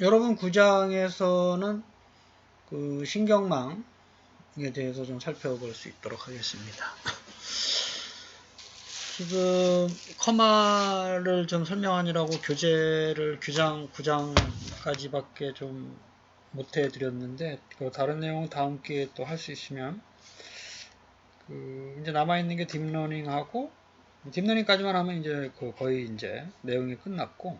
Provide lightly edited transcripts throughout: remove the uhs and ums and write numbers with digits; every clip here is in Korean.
여러분 9장에서는 그 신경망에 대해서 좀 살펴볼 수 있도록 하겠습니다. 지금 커마를 좀 설명하느라고 교재를 규장 9장까지밖에 좀 못해 드렸는데 그 다른 내용은 다음 기회에 또 할 수 있으면 이제 남아 있는 게 딥러닝하고 딥러닝까지만 하면 이제 거의 이제 내용이 끝났고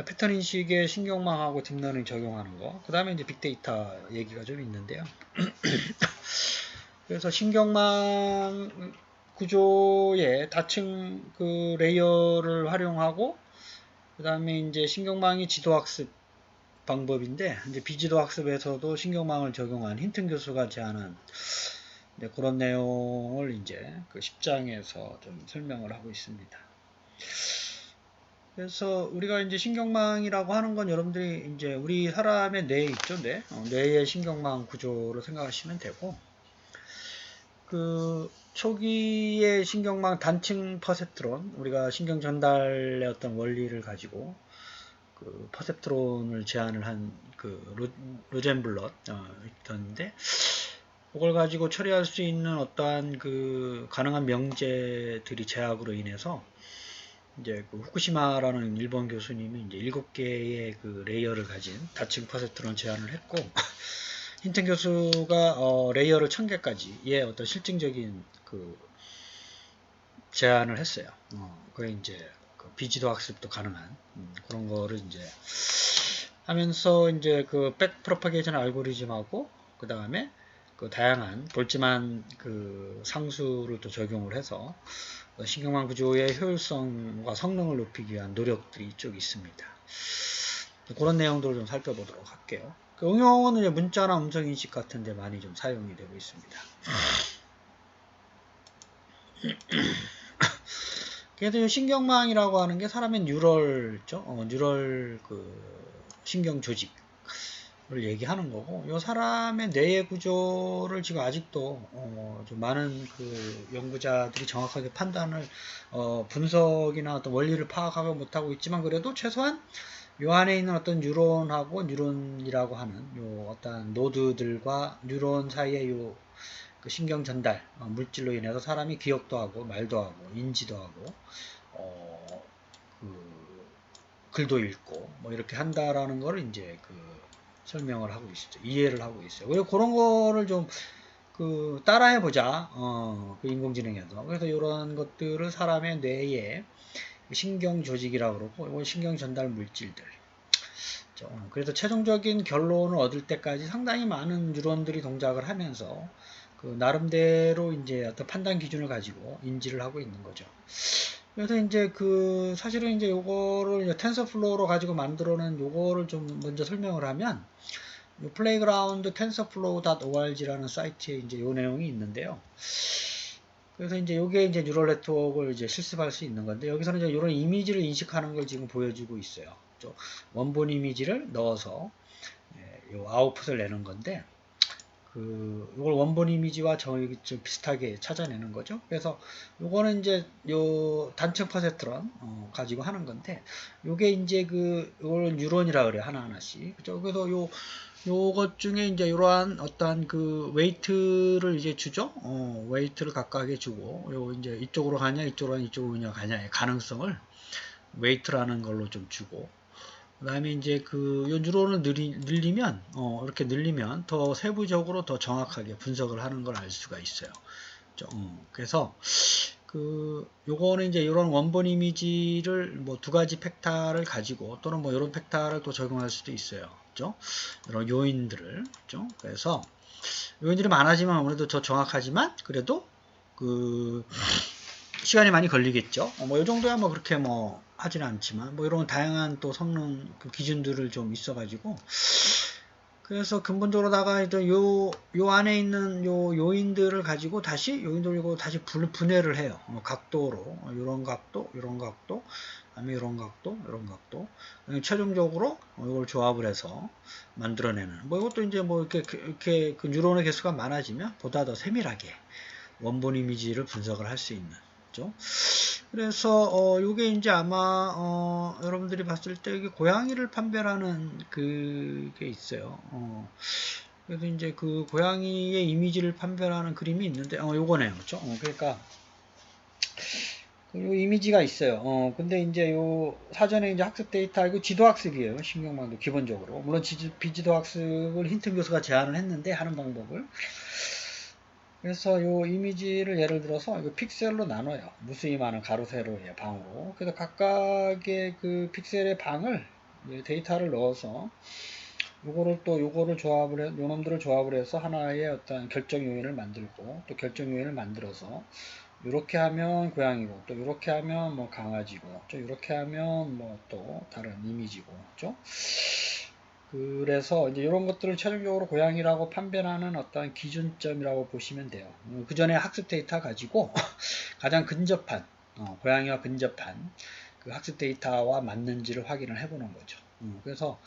패턴 인식에 신경망하고 딥러닝 적용하는 거 그 다음에 이제 빅데이터 얘기가 좀 있는데요. 그래서 신경망 구조의 다층 그 레이어를 활용하고 그 다음에 이제 신경망이 지도학습 방법인데 이제 비지도학습에서도 신경망을 적용한 힌튼 교수가 제안한 그런 내용을 이제 그 10장에서 좀 설명을 하고 있습니다. 그래서 우리가 이제 신경망이라고 하는 건 여러분들이 이제 우리 사람의 뇌에 있죠, 뇌의 신경망 구조로 생각하시면 되고, 그 초기의 신경망 단층 퍼셉트론, 우리가 신경 전달의 어떤 원리를 가지고 그 퍼셉트론을 제안을 한 그 로젠블럿 있던데, 그걸 가지고 처리할 수 있는 어떠한 그 가능한 명제들이 제약으로 인해서 이제 그 후쿠시마라는 일본 교수님이 이제 7개의 그 레이어를 가진 다층 퍼셉트론 제안을 했고 힌튼 교수가 레이어를 1000개까지의 어떤 실증적인 그 제안을 했어요. 그게 이제 그 비지도 학습도 가능한 그런 거를 이제 하면서 이제 그 백 프로파게이션 알고리즘하고 그 다음에 그 다양한 볼츠만 그 상수를 또 적용을 해서 신경망 구조의 효율성과 성능을 높이기 위한 노력들이 이쪽에 있습니다. 그런 내용들을 좀 살펴보도록 할게요. 그 응용은 이제 문자나 음성 인식 같은 데 많이 좀 사용이 되고 있습니다. 그래서 신경망이라고 하는 게 사람의 뉴럴죠. 뉴럴 그 신경 조직을 얘기하는 거고, 이 사람의 뇌의 구조를 지금 아직도 좀 많은 그 연구자들이 정확하게 판단을 분석이나 어떤 원리를 파악하고 못하고 있지만 그래도 최소한 요 안에 있는 어떤 뉴런하고 뉴런이라고 하는 요 어떤 노드들과 뉴런 사이의 요 그 신경 전달 물질로 인해서 사람이 기억도 하고 말도 하고 인지도 하고 그 글도 읽고 뭐 이렇게 한다라는 거를 이제 그 설명을 하고 있죠. 이해를 하고 있어요. 그래서 그런 거를 좀 그 따라해 보자. 그 인공지능에서. 그래서 이런 것들을 사람의 뇌에 신경 조직이라고 그러고 이건 신경 전달 물질들. 그래서 최종적인 결론을 얻을 때까지 상당히 많은 뉴런들이 동작을 하면서 그 나름대로 이제 어떤 판단 기준을 가지고 인지를 하고 있는 거죠. 그래서 이제 그 사실은 이제 요거를 텐서플로우로 가지고 만들어낸 요거를 좀 먼저 설명을 하면 플레이그라운드 tensorflow.org라는 사이트에 이제 요 내용이 있는데요. 그래서 이제 요게 이제 뉴럴 네트워크를 이제 실습할 수 있는 건데 여기서는 이제 이런 이미지를 인식하는 걸 지금 보여주고 있어요. 원본 이미지를 넣어서 요 아웃풋을 내는 건데 이걸 원본 이미지와 좀 비슷하게 찾아내는 거죠. 그래서 요거는 이제 요 단층 퍼셉트론 가지고 하는 건데 요게 이제 요걸 뉴런이라 그래요. 하나하나씩. 그죠? 그래서 요것 중에 이제 이러한 어떠한 그 웨이트를 이제 주죠. 웨이트를 각각에 주고 요 이제 이쪽으로 가냐 이쪽으로 가냐의 가능성을 웨이트라는 걸로 좀 주고 그 다음에 이제 요 뉴런을 늘리면, 이렇게 늘리면 더 세부적으로 더 정확하게 분석을 하는 걸 알 수가 있어요. 그래서, 요거는 이제 이런 원본 이미지를 뭐 두 가지 팩타를 가지고 또는 뭐 이런 팩타를 또 적용할 수도 있어요. 그죠? 이런 요인들을. 그죠? 그래서, 요인들이 많아지면 아무래도 더 정확하지만 그래도 시간이 많이 걸리겠죠. 뭐 이 정도야 뭐 그렇게 뭐 하지는 않지만 뭐 이런 다양한 또 성능 그 기준들을 좀 있어가지고 그래서 근본적으로다가 요 안에 있는 요인들을 가지고 다시 분해를 해요. 각도로 이런 각도, 아니면 이런 각도. 최종적으로 이걸 조합을 해서 만들어내는. 뭐 이것도 이제 뭐 이렇게 그 뉴런의 개수가 많아지면 보다 더 세밀하게 원본 이미지를 분석을 할 수 있는 그죠? 그래서 요게 이제 아마 여러분들이 봤을 때 여기 고양이를 판별하는 그게 있어요. 그래서 이제 그 고양이의 이미지를 판별하는 그림이 있는데 요거네요. 그죠? 그러니까 요 이미지가 있어요. 근데 이제 요 사전에 이제 학습 데이터, 이거 지도 학습이에요. 신경망도 기본적으로. 물론 비지도 학습을 힌튼 교수가 제안을 했는데, 하는 방법을. 그래서 요 이미지를 예를 들어서 이거 픽셀로 나눠요. 무수히 많은 가로, 세로의 방으로. 그래서 각각의 그 픽셀의 방을, 데이터를 넣어서, 요거를 조합을 요놈들을 조합을 해서 하나의 어떤 결정 요인을 만들고, 또 결정 요인을 만들어서, 이렇게 하면 고양이고, 또 이렇게 하면 뭐 강아지고, 또 이렇게 하면 뭐 또 다른 이미지고, 그죠? 그래서 이제 이런 것들을 최종적으로 고양이라고 판별하는 어떤 기준점이라고 보시면 돼요. 그 전에 학습 데이터 가지고 가장 근접한, 고양이와 근접한 그 학습 데이터와 맞는지를 확인을 해보는 거죠. 그래서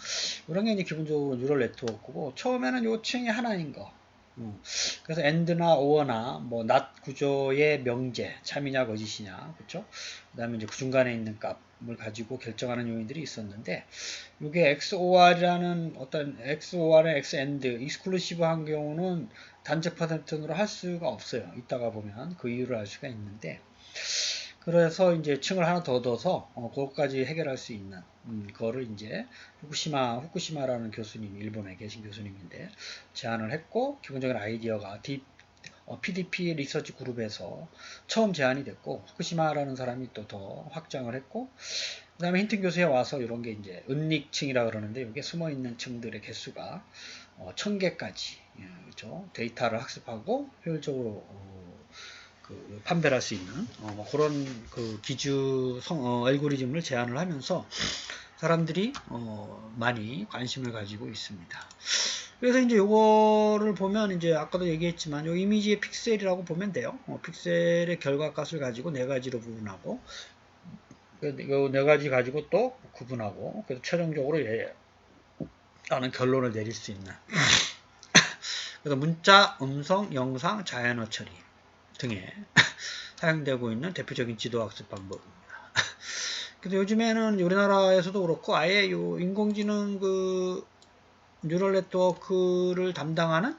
이런 게 이제 기본적으로 뉴럴 네트워크고, 처음에는 요 층이 하나인 거. 그래서 and나 or나 뭐 not 구조의 명제, 참이냐 거짓이냐, 그렇죠? 그다음에 이제 그 중간에 있는 값을 가지고 결정하는 요인들이 있었는데, 이게 XOR이라는 어떤 XOR의 XAND 익스클루시브한 경우는 단적 퍼센트로 할 수가 없어요. 이따가 보면 그 이유를 알 수가 있는데, 그래서 이제 층을 하나 더 얻어서 그것까지 해결할 수 있는 거를 이제 후쿠시마라는 교수님, 일본에 계신 교수님인데 제안을 했고, 기본적인 아이디어가 PDP 리서치 그룹에서 처음 제안이 됐고, 후쿠시마라는 사람이 또 더 확장을 했고, 그 다음에 힌튼 교수에 와서 이런 게 이제 은닉층이라 그러는데, 이게 숨어 있는 층들의 개수가 1000개까지, 그렇죠? 데이터를 학습하고 효율적으로 그 판별할 수 있는 뭐 그런 그 기주 알고리즘을 제안을 하면서 사람들이 많이 관심을 가지고 있습니다. 그래서 이제 요거를 보면 이제 아까도 얘기했지만 요 이미지의 픽셀이라고 보면 돼요. 픽셀의 결과값을 가지고 네 가지로 구분하고, 요 네 가지 가지고 또 구분하고, 그래서 최종적으로 라는 결론을 내릴 수 있는. 그래서 문자, 음성, 영상, 자연어 처리 등에 사용되고 있는 대표적인 지도학습 방법입니다. 근데 요즘에는 우리나라에서도 그렇고 아예 요 인공지능 그 뉴럴 네트워크를 담당하는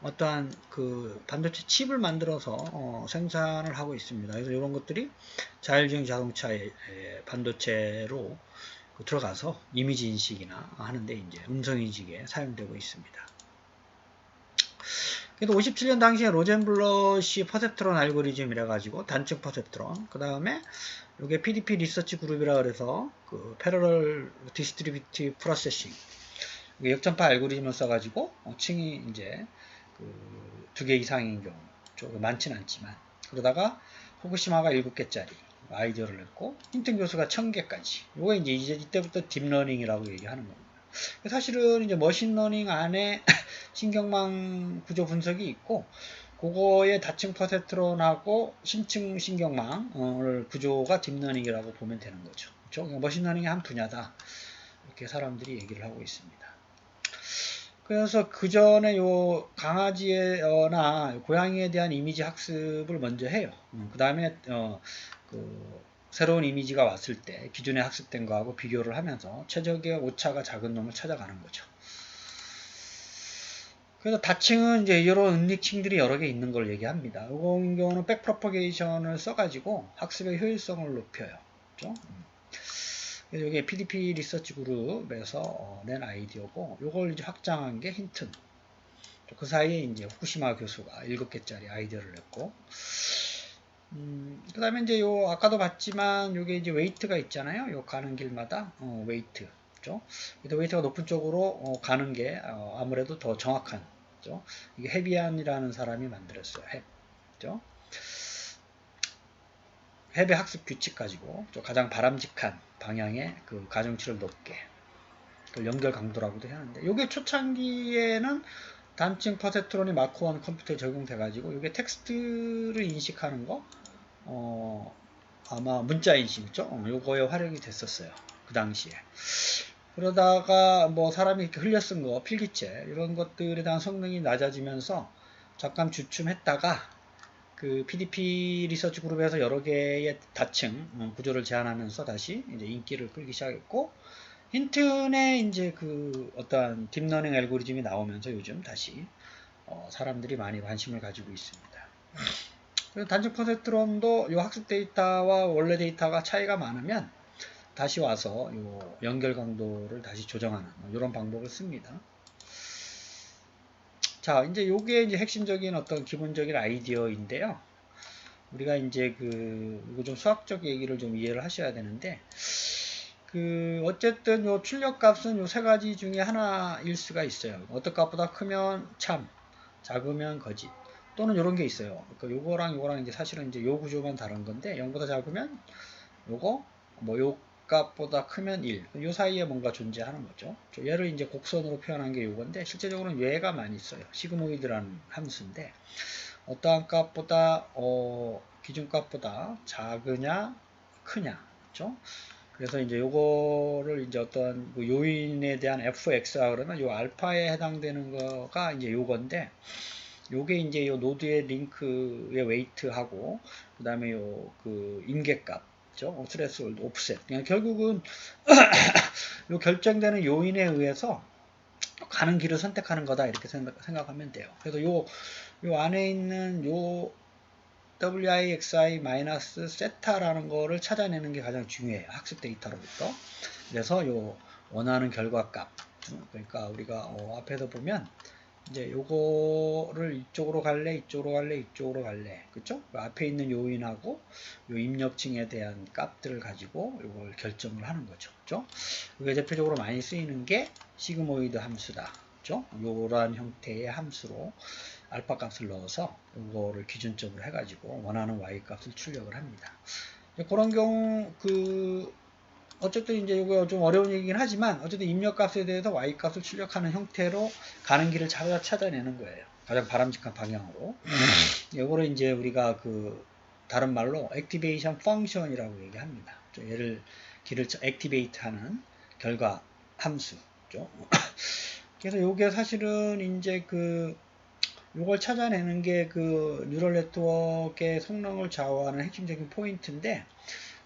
어떠한 그 반도체 칩을 만들어서 생산을 하고 있습니다. 그래서 이런 것들이 자율주행 자동차의 반도체로 들어가서 이미지 인식이나 하는데 이제 음성 인식에 사용되고 있습니다. 그래도 57년 당시에 로젠블러시 퍼셉트론 알고리즘이라 가지고 단층 퍼셉트론, 그 다음에 이게 PDP 리서치 그룹이라 그래서 그 패러럴 디스트리뷰티브 프로세싱 역전파 알고리즘을 써가지고 층이 이제 그 2개 이상인 경우, 조금 많지는 않지만, 그러다가 후쿠시마가 7개짜리 아이디어를 냈고, 힌튼 교수가 1000개까지. 요거 이제 이때부터 딥러닝이라고 얘기하는 겁니다. 사실은 이제 머신러닝 안에 신경망 구조 분석이 있고, 그거의 다층 퍼셉트론하고 심층 신경망 구조가 딥러닝이라고 보면 되는 거죠. 그렇죠? 머신러닝의 한 분야다. 이렇게 사람들이 얘기를 하고 있습니다. 그래서 그 전에 요 강아지나 고양이에 대한 이미지 학습을 먼저 해요. 그 다음에 그 새로운 이미지가 왔을 때 기존에 학습된 거하고 비교를 하면서 최적의 오차가 작은 놈을 찾아가는 거죠. 그래서 다층은 이제 이런 은닉층들이 여러 개 있는 걸 얘기합니다. 이런 경우는 백프로퍼게이션을 써가지고 학습의 효율성을 높여요. 그렇죠? 이게 PDP 리서치 그룹에서 낸 아이디어고, 요걸 이제 확장한 게 힌튼. 그 사이에 이제 후쿠시마 교수가 7개짜리 아이디어를 냈고, 그 다음에 이제 요, 아까도 봤지만, 요게 이제 웨이트가 있잖아요. 요 가는 길마다, 웨이트. 그죠? 웨이트가 높은 쪽으로 가는 게, 아무래도 더 정확한, 그죠? 이게 헤비안이라는 사람이 만들었어요. 헵. 그죠? 헵의 학습 규칙 가지고, 가장 바람직한 방향의 그 가중치를 높게. 연결 강도라고도 하는데, 요게 초창기에는 단층 퍼셉트론이 마크1 컴퓨터에 적용돼가지고, 이게 텍스트를 인식하는 거, 아마 문자 인식이죠? 요거에 활용이 됐었어요. 그 당시에. 그러다가 뭐 사람이 이렇게 흘려 쓴 거, 필기체, 이런 것들에 대한 성능이 낮아지면서 잠깐 주춤했다가, 그 PDP 리서치 그룹에서 여러 개의 다층 구조를 제안하면서 다시 이제 인기를 끌기 시작했고, 힌튼에 이제 그 어떠한 딥러닝 알고리즘이 나오면서 요즘 다시 사람들이 많이 관심을 가지고 있습니다. 그래서 단층 퍼센트론도 이 학습 데이터와 원래 데이터가 차이가 많으면 다시 와서 요 연결 강도를 다시 조정하는 이런 방법을 씁니다. 자, 이제 요게 이제 핵심적인 어떤 기본적인 아이디어인데요. 우리가 이제 이거 좀 수학적 얘기를 좀 이해를 하셔야 되는데, 어쨌든 요 출력 값은 요 세 가지 중에 하나일 수가 있어요. 어떤 값보다 크면 참, 작으면 거짓. 또는 이런 게 있어요. 그러니까 요거랑 요거랑 이제 사실은 이제 요 구조만 다른 건데, 0보다 작으면 요거, 뭐 요 값보다 크면 1. 요 사이에 뭔가 존재하는 거죠. 얘를 이제 곡선으로 표현한 게 요건데, 실제적으로는 얘가 많이 써요. 시그모이드라는 함수인데, 어떠한 값보다, 기준값보다 작으냐, 크냐. 그죠? 그래서 이제 요거를 이제 어떤 그 요인에 대한 fx라 그러면 요 알파에 해당되는 거가 이제 요건데, 요게 이제 요 노드의 링크의 웨이트하고, 그 다음에 요 임계값, 스레스홀드, 오프셋. 그냥 결국은 요 결정되는 요인에 의해서 가는 길을 선택하는 거다, 이렇게 생각하면 돼요. 그래서 요 안에 있는 요 wixi 마이너스 세타라는 거를 찾아내는 게 가장 중요해요. 학습 데이터로부터. 그래서 요 원하는 결과값. 그러니까 우리가 앞에서 보면 이제 요거를 이쪽으로 갈래, 이쪽으로 갈래, 이쪽으로 갈래. 그쵸? 앞에 있는 요인하고 요 입력층에 대한 값들을 가지고 요걸 결정을 하는 거죠. 그죠? 이게 대표적으로 많이 쓰이는 게 시그모이드 함수다. 그죠? 요런 형태의 함수로 알파 값을 넣어서 이거를 기준점으로 해가지고 원하는 y 값을 출력을 합니다. 그런 경우 어쨌든 이제 이거 좀 어려운 얘기긴 하지만 어쨌든 입력값에 대해서 y 값을 출력하는 형태로 가는 길을 찾아내는 거예요. 가장 바람직한 방향으로. 이거를 이제 우리가 다른 말로 액티베이션 펑션이라고 얘기합니다. 얘를 길을 액티베이트하는 결과 함수죠. 그래서 이게 사실은 이제 이걸 찾아내는 게 뉴럴 네트워크의 성능을 좌우하는 핵심적인 포인트인데,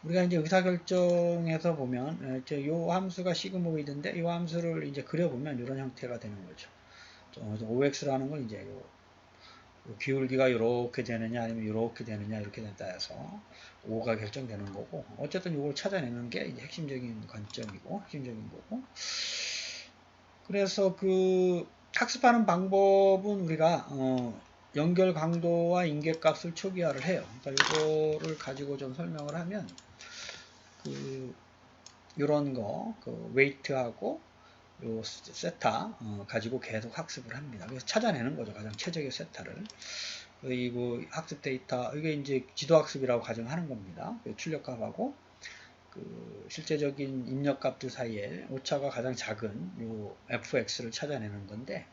우리가 이제 의사결정에서 보면 이 함수가 시그모이드인데 이 함수를 이제 그려보면 이런 형태가 되는 거죠. OX라는 건 이제 요 기울기가 이렇게 되느냐 아니면 이렇게 되느냐 이렇게 따라서 O가 결정되는 거고, 어쨌든 이걸 찾아내는 게 이제 핵심적인 관점이고 핵심적인 거고. 그래서 학습하는 방법은 우리가 연결 강도와 인계값을 초기화를 해요. 그러니까 이거를 가지고 좀 설명을 하면 이런 거 웨이트하고 요 세타 가지고 계속 학습을 합니다. 그래서 찾아내는 거죠. 가장 최적의 세타를. 그리고 학습 데이터, 이게 이제 지도학습이라고 가정하는 겁니다. 출력값하고 실제적인 입력값들 사이에 오차가 가장 작은 요 fx를 찾아내는 건데,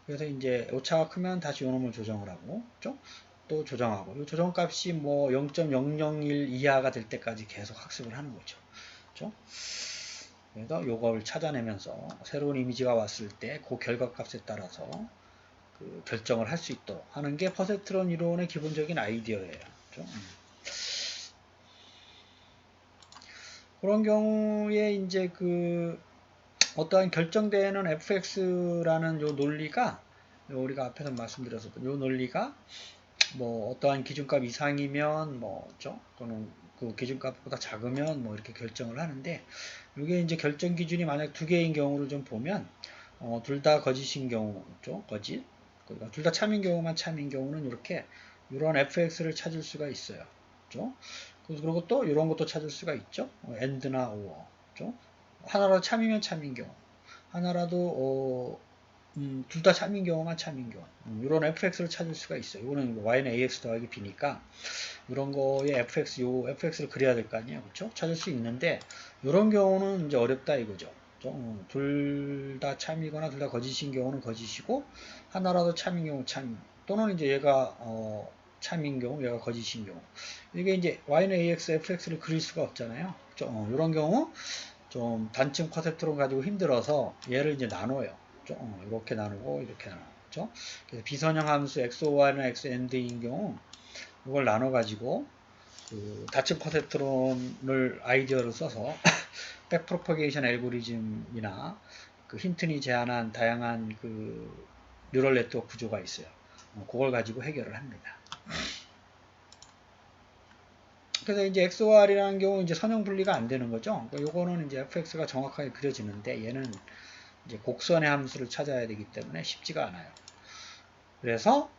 그래서 이제 오차가 크면 다시 요놈을 조정을 하고, 그렇죠? 또 조정하고, 요 조정값이 뭐 0.001 이하가 될 때까지 계속 학습을 하는 거죠. 그렇죠? 그래서 요걸 찾아내면서 새로운 이미지가 왔을 때 그 결과값에 따라서 결정을 할 수 있도록 하는 게 퍼셉트론 이론의 기본적인 아이디어예요. 그렇죠? 그런 경우에 이제 어떠한 결정되는 fx라는 요 논리가, 우리가 앞에서 말씀드렸었던 요 논리가 뭐 어떠한 기준값 이상이면 또는 기준값보다 작으면 이렇게 결정을 하는데, 이게 이제 결정 기준이 만약 두 개인 경우를 좀 보면 둘 다 거짓인 경우죠. 거짓. 그러니까 둘 다 참인 경우만 참인 경우는 이렇게 이런 fx를 찾을 수가 있어요. 그렇죠? 그리고 또 이런 것도 찾을 수가 있죠. and나 or. 그렇죠? 하나라도 참이면 참인 경우, 하나라도 둘 다 참인 경우만 참인 경우, 이런 fx를 찾을 수가 있어요. 이거는 y는 ax 더하기 b니까 이런 거에 요 fx를 그려야 될 거 아니에요. 그렇죠? 찾을 수 있는데 이런 경우는 이제 어렵다 이거죠. 둘 다 참이거나 둘 다 거짓인 경우는 거짓이고, 하나라도 참인 경우 참, 또는 이제 얘가 참인 경우, 얘가 거짓인 경우. 이게 이제 y는 ax, fx를 그릴 수가 없잖아요. 그렇죠? 이런 경우 좀 단층 컨셉트론 가지고 힘들어서 얘를 이제 나눠요. 이렇게 나누고 이렇게 나누죠. 그래서 비선형 함수 xor나 xand인 경우 이걸 나눠 가지고 그 다층 퍼센트론을 아이디어를 써서 백프로퍼게이션 알고리즘이나 그 힌튼이 제안한 다양한 그 뉴럴 네트워크 구조가 있어요. 그걸 가지고 해결을 합니다. 그래서 이제 XOR이라는 경우 이제 선형 분리가 안 되는 거죠. 요거는 이제 fx가 정확하게 그려지는데 얘는 이제 곡선의 함수를 찾아야 되기 때문에 쉽지가 않아요. 그래서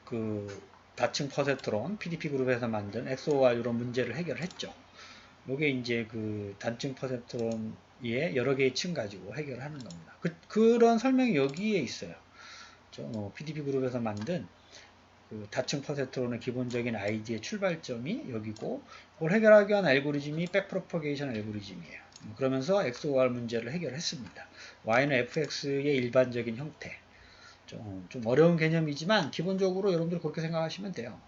그 다층 퍼센트론 PDP 그룹에서 만든 XOR 이런 문제를 해결했죠. 요게 이제 그 단층 퍼센트론의 여러 개의 층 가지고 해결하는 겁니다. 그런 설명이 여기에 있어요. PDP 그룹에서 만든 그 다층 퍼센트론의 기본적인 아이디의 출발점이 여기고, 그걸 해결하기 위한 알고리즘이 백프로퍼게이션 알고리즘이에요. 그러면서 XOR 문제를 해결했습니다. Y는 fx의 일반적인 형태. 좀 어려운 개념이지만 기본적으로 여러분들 그렇게 생각하시면 돼요.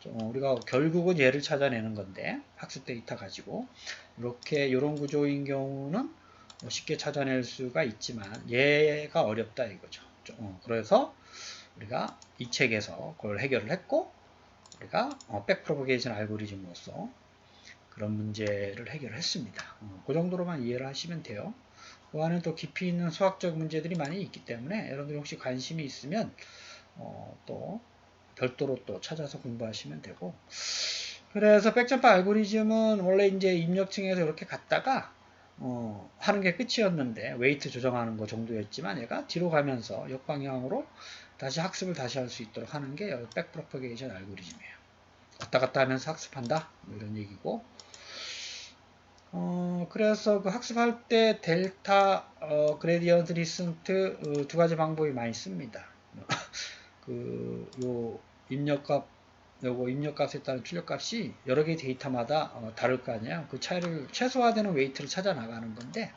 우리가 결국은 얘를 찾아내는 건데, 학습 데이터 가지고 이렇게 이런 구조인 경우는 쉽게 찾아낼 수가 있지만 얘가 어렵다 이거죠. 그래서 우리가 이 책에서 그걸 해결을 했고, 우리가 백프로퍼게이션 알고리즘으로서 그런 문제를 해결을 했습니다. 그 정도로만 이해를 하시면 돼요. 그 안에 또 깊이 있는 수학적 문제들이 많이 있기 때문에 여러분들이 혹시 관심이 있으면 또 별도로 또 찾아서 공부하시면 되고, 그래서 백점프 알고리즘은 원래 이제 입력층에서 이렇게 갔다가 하는 게 끝이었는데 웨이트 조정하는 거 정도였지만 얘가 뒤로 가면서 역방향으로 다시 학습을 다시 할 수 있도록 하는 게 백프로퍼게이션 알고리즘이에요. 왔다 갔다 하면서 학습한다 뭐 이런 얘기고, 그래서 그 학습할 때 델타 그레디언트 디센트 두 가지 방법이 많이 씁니다. 요 입력값, 요거 입력값에 따른 출력값이 여러 개의 데이터마다 다를 거 아니에요. 그 차이를 최소화되는 웨이트를 찾아 나가는 건데,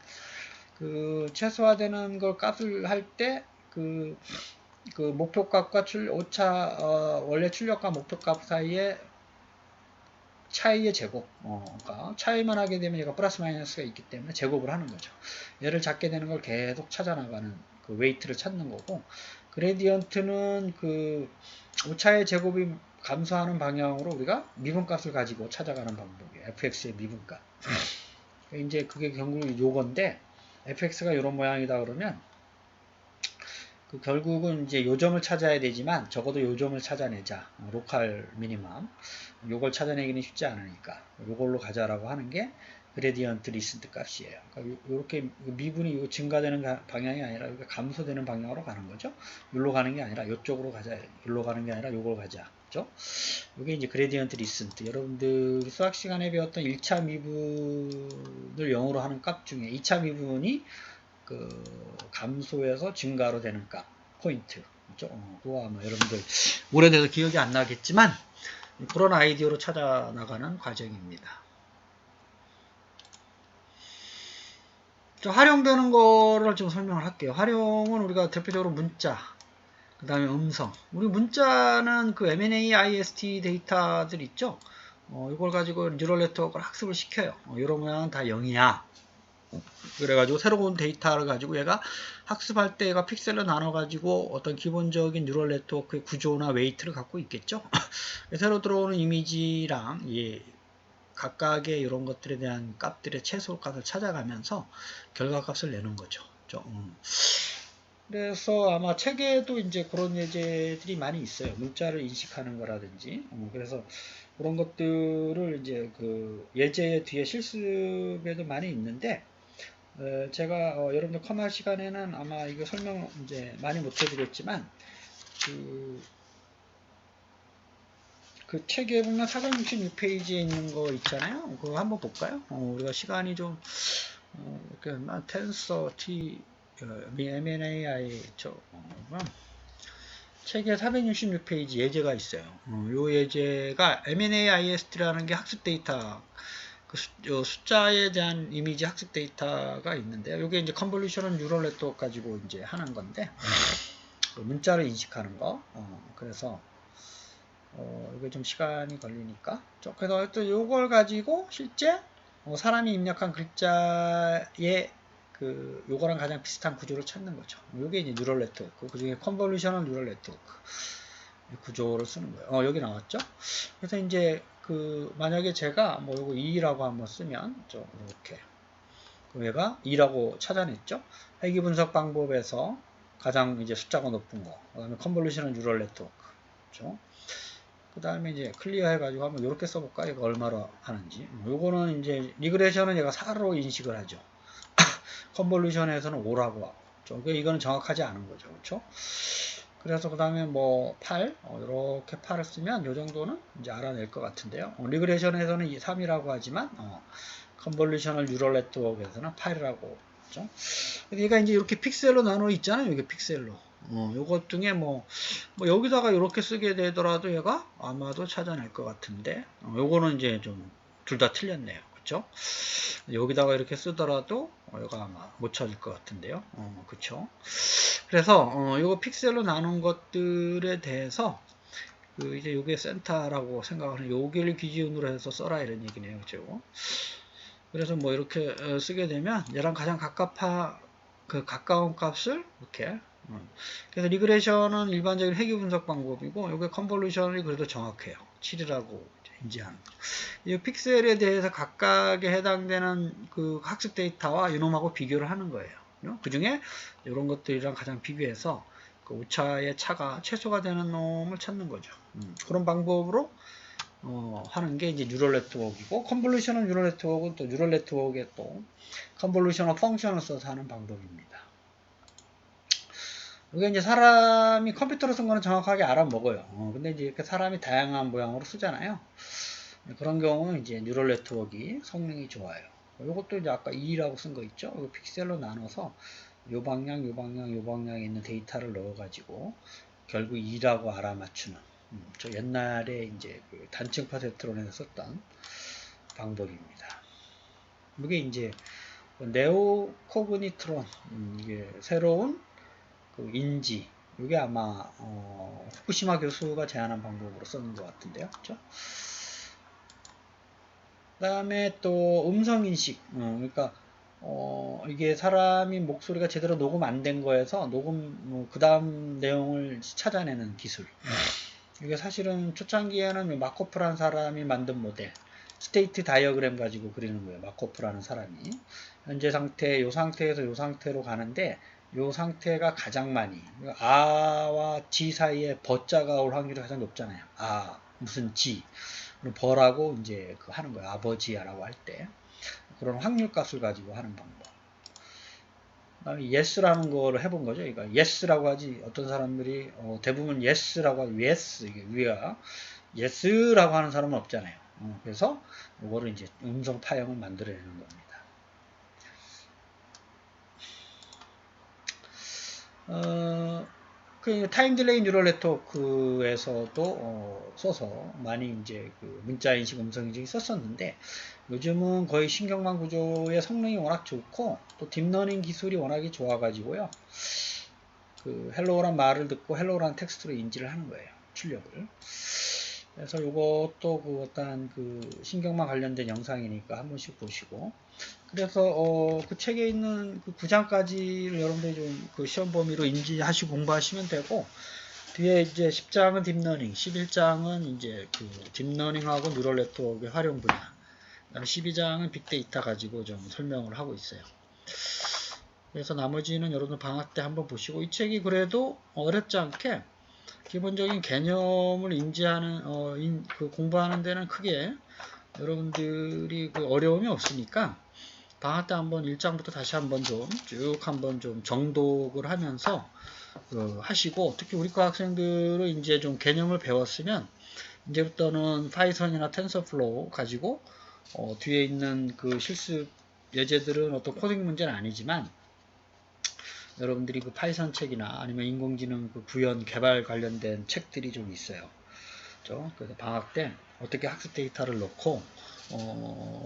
그 최소화되는 걸 값을 할 때 그 목표값과 오차 원래 출력값 목표값 사이에 차이의 제곱, 그러니까 차이만 하게 되면 얘가 플러스 마이너스가 있기 때문에 제곱을 하는 거죠. 얘를 잡게 되는 걸 계속 찾아 나가는 그 웨이트를 찾는 거고, 그레디언트는 그 오차의 제곱이 감소하는 방향으로 우리가 미분값을 가지고 찾아가는 방법이에요. fx의 미분값. 이제 그게 결국 요건데, fx가 이런 모양이다 그러면 그 결국은 이제 요점을 찾아야 되지만 적어도 요점을 찾아내자. 로컬 미니멈. 요걸 찾아내기는 쉽지 않으니까 요걸로 가자라고 하는 게 그레디언트 리센트 값이에요. 그러니까 이렇게 미분이 증가되는 방향이 아니라 감소되는 방향으로 가는 거죠. 여기로 가는 게 아니라 이쪽으로 가자. 여기로 가는 게 아니라 요걸 가자. 그죠? 이게 이제 그레디언트 리센트. 여러분들 수학 시간에 배웠던 1차 미분을 0으로 하는 값 중에 2차 미분이 그 감소해서 증가로 되는 값 포인트. 그죠? 그거 아마 여러분들 오래돼서 기억이 안 나겠지만 그런 아이디어로 찾아 나가는 과정입니다. 활용되는 거를 좀 설명을 할게요. 활용은 우리가 대표적으로 문자, 그 다음에 음성. 우리 문자는 그 M&A, IST 데이터들 있죠? 이걸 가지고 뉴럴 네트워크를 학습을 시켜요. 이런 모양은 다 0이야. 그래가지고 새로운 데이터를 가지고 얘가 학습할 때 얘가 픽셀로 나눠가지고 어떤 기본적인 뉴럴 네트워크의 구조나 웨이트를 갖고 있겠죠? 새로 들어오는 이미지랑 각각의 이런 것들에 대한 값들의 최소값을 찾아가면서 결과값을 내는 거죠. 그래서 아마 책에도 이제 그런 예제들이 많이 있어요. 문자를 인식하는 거라든지. 그래서 그런 것들을 이제 그 예제 뒤에 실습에도 많이 있는데, 제가 여러분들 컴할 시간에는 아마 이거 설명 이제 많이 못 해드렸지만 그 책에 보면 466페이지에 있는 거 있잖아요. 그거 한번 볼까요? 우리가 시간이 좀 텐서 T M&AI 책에 466페이지 예제가 있어요. 요 예제가 M&A IST라는 게 학습 데이터 그 숫자에 대한 이미지 학습 데이터가 있는데, 이게 이제 컨볼루셔널 뉴럴 네트워크 가지고 이제 하는 건데, 문자를 인식하는 거. 그래서 이게 좀 시간이 걸리니까. 그래서 또 요걸 가지고 실제 사람이 입력한 글자의 요거랑 가장 비슷한 구조를 찾는 거죠. 요게 이제 뉴럴 네트워크. 그 중에 컨볼루셔널 뉴럴 네트워크. 구조를 쓰는 거예요. 여기 나왔죠? 그래서 이제 만약에 제가 뭐 요거 2라고 한번 쓰면 좀 이렇게 얘가 2라고 찾아냈죠? 회귀 분석 방법에서 가장 이제 숫자가 높은 거. 그다음에 컨볼루션 뉴럴 네트워크. 그렇죠? 그 다음에 이제 클리어 해가지고 한번 이렇게 써볼까? 이거 얼마로 하는지. 요거는 이제 리그레션은 얘가 4로 인식을 하죠. 컨볼루션에서는 5라고 하고. 그러니까 이거는 정확하지 않은 거죠. 그렇죠? 그래서 그 다음에 뭐 8, 이렇게 8을 쓰면 요 정도는 이제 알아낼 것 같은데요. 리그레션에서는 3이라고 하지만, 컨볼루셔널 뉴럴 네트워크에서는 8이라고 했죠. 그러니까 이제 이렇게 픽셀로 나눠 있잖아요. 이게 픽셀로. 요것 중에 뭐 여기다가 이렇게 쓰게 되더라도 얘가 아마도 찾아낼 것 같은데, 요거는 이제 좀 둘 다 틀렸네요. 그쵸? 여기다가 이렇게 쓰더라도 얘가 아마 못 찾을 것 같은데요. 그쵸? 그래서 요거 픽셀로 나눈 것들에 대해서 이제 요게 센터라고 생각하는 여기를 기준으로 해서 써라 이런 얘기네요. 그죠? 그래서 뭐 이렇게 쓰게 되면 얘랑 가장 가까운 값을 이렇게 그래서 리그레션은 일반적인 회귀 분석 방법이고 이게 컨볼루션이 그래도 정확해요. 7이라고 인지하는 거죠. 이 픽셀에 대해서 각각에 해당되는 그 학습 데이터와 이놈하고 비교를 하는 거예요. 그 중에 이런 것들이랑 가장 비교해서 그 오차의 차가 최소가 되는 놈을 찾는 거죠. 그런 방법으로 하는 게 이제 뉴럴 네트워크이고, 컨볼루셔널 뉴럴 네트워크는 또 뉴럴 네트워크에 또 컨볼루셔널 펑션을 써서 하는 방법입니다. 이게 이제 사람이 컴퓨터로 쓴 거는 정확하게 알아먹어요. 근데 이제 이렇게 사람이 다양한 모양으로 쓰잖아요. 그런 경우는 이제 뉴럴 네트워크가 성능이 좋아요. 이것도 이제 아까 2라고 쓴 거 있죠? 이거 픽셀로 나눠서 요 방향, 요 방향, 요 방향에 있는 데이터를 넣어가지고 결국 2라고 알아맞추는. 저 옛날에 이제 그 단층 파세트론에서 썼던 방법입니다. 이게 이제 네오 코그니트론, 이게 새로운 그 인지, 이게 아마 후쿠시마 교수가 제안한 방법으로 쓰는 것 같은데요, 그렇죠? 그다음에 또 음성 인식, 그러니까 이게 사람이 목소리가 제대로 녹음 안 된 거에서 녹음 그 다음 내용을 찾아내는 기술. 이게 사실은 초창기에는 마코프라는 사람이 만든 모델, 스테이트 다이어그램 가지고 그리는 거예요. 마코프라는 사람이. 현재 상태, 요 상태에서 요 상태로 가는데, 요 상태가 가장 많이, 아와 지 사이에 버자가 올 확률이 가장 높잖아요. 아, 무슨 지. 버라고 이제 하는 거예요. 아버지야라고 할 때. 그런 확률 값을 가지고 하는 방법. yes라는 거를 해본 거죠. 그러니까 yes라고 하지 어떤 사람들이 대부분 yes라고 하지 yes 이게 위가 yes라고 하는 사람은 없잖아요. 그래서 이거를 이제 음성 파형을 만들어내는 겁니다. 그 타임 딜레이 뉴럴 네트워크에서도 써서 많이 이제 그 문자 인식, 음성 인식이 썼었는데 요즘은 거의 신경망 구조의 성능이 워낙 좋고 또 딥러닝 기술이 워낙에 좋아가지고요. 그 헬로우란 말을 듣고 헬로우란 텍스트로 인지를 하는 거예요. 출력을. 그래서 이것도 그 어떤 그 신경망 관련된 영상이니까 한 번씩 보시고 그래서 그 책에 있는 그 9장까지를 여러분들이 좀 그 시험 범위로 인지하시고 공부하시면 되고 뒤에 이제 10장은 딥러닝, 11장은 이제 그 딥러닝하고 뉴럴 네트워크의 활용 분야, 그다음에 12장은 빅데이터 가지고 좀 설명을 하고 있어요. 그래서 나머지는 여러분 방학 때 한번 보시고 이 책이 그래도 어렵지 않게 기본적인 개념을 인지하는 그 공부하는 데는 크게 여러분들이 그 어려움이 없으니까 방학 때 한번 1장부터 다시 한번 좀 쭉 한번 좀 정독을 하면서 하시고 특히 우리 과 학생들은 이제 좀 개념을 배웠으면 이제부터는 파이썬이나 텐서플로우 가지고 뒤에 있는 그 실습 예제들은 어떤 코딩 문제는 아니지만 여러분들이 그 파이썬 책이나 아니면 인공지능 그 구현 개발 관련된 책들이 좀 있어요. 그렇죠? 그래서 방학 때 어떻게 학습 데이터를 넣고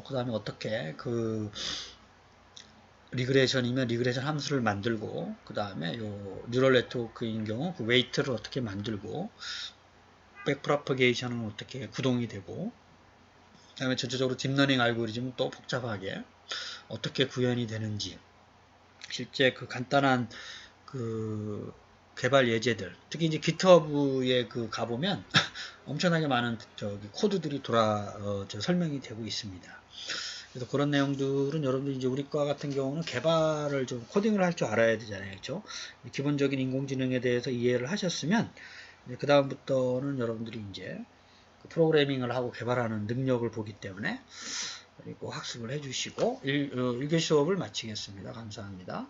그 다음에 어떻게 그 리그레이션이면 리그레이션 함수를 만들고 그 다음에 요 뉴럴 네트워크인 경우 그 웨이트를 어떻게 만들고 백프로퍼게이션은 어떻게 구동이 되고 그 다음에 전체적으로 딥러닝 알고리즘은 또 복잡하게 어떻게 구현이 되는지 실제 그 간단한 그 개발 예제들, 특히 이제 GitHub에 그 가보면 엄청나게 많은 코드들이 설명이 되고 있습니다. 그래서 그런 내용들은 여러분들 이제 우리 과 같은 경우는 개발을 좀 코딩을 할 줄 알아야 되잖아요. 그렇죠? 기본적인 인공지능에 대해서 이해를 하셨으면 그 다음부터는 여러분들이 이제 프로그래밍을 하고 개발하는 능력을 보기 때문에 그리고 학습을 해주시고 1교 수업을 마치겠습니다. 감사합니다.